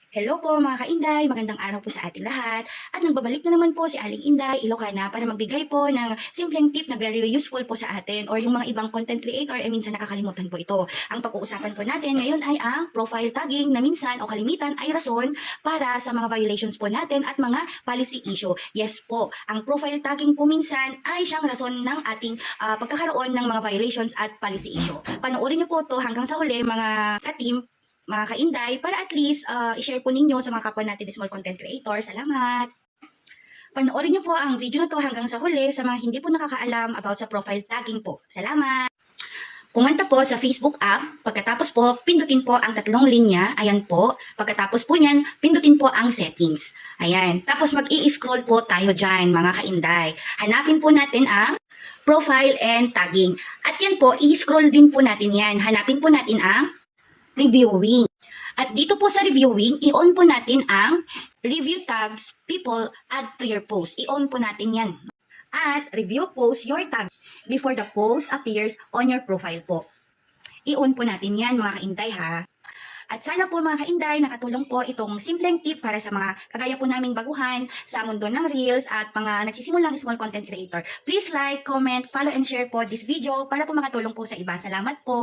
Hello po mga ka-Inday, magandang araw po sa ating lahat. At nagbabalik na naman po si Aling Inday, Ilocana, para magbigay po ng simpleng tip na very useful po sa atin or yung mga ibang content creator minsan nakakalimutan po ito. Ang pag-uusapan po natin ngayon ay ang profile tagging na minsan o kalimitan ay rason para sa mga violations po natin at mga policy issue. Yes po, ang profile tagging po minsan ay siyang rason ng ating pagkakaroon ng mga violations at policy issue. Panoorin niyo po to hanggang sa huli mga ka-team, mga ka-Inday, para at least i-share po ninyo sa mga kapwa natin small content creator. Salamat! Panoorin niyo po ang video na to hanggang sa huli sa mga hindi po nakakaalam about sa profile tagging po. Salamat! Pumunta po sa Facebook app, pagkatapos po, pindutin po ang tatlong linya, ayan po. Pagkatapos po niyan, pindutin po ang settings. Ayan, tapos mag-i-scroll po tayo dyan, mga ka-Inday. Hanapin po natin ang profile and tagging. At yan po, i-scroll din po natin yan. Hanapin po natin ang reviewing. At dito po sa reviewing, i-on po natin ang review tags people add to your post. I-on po natin yan. At review post your tag before the post appears on your profile po. I-on po natin yan mga ka-Inday ha. At sana po mga ka-Inday, nakatulong po itong simpleng tip para sa mga kagaya po naming baguhan sa mundo ng Reels at mga nagsisimulang small content creator. Please like, comment, follow and share po this video para po makatulong po sa iba. Salamat po!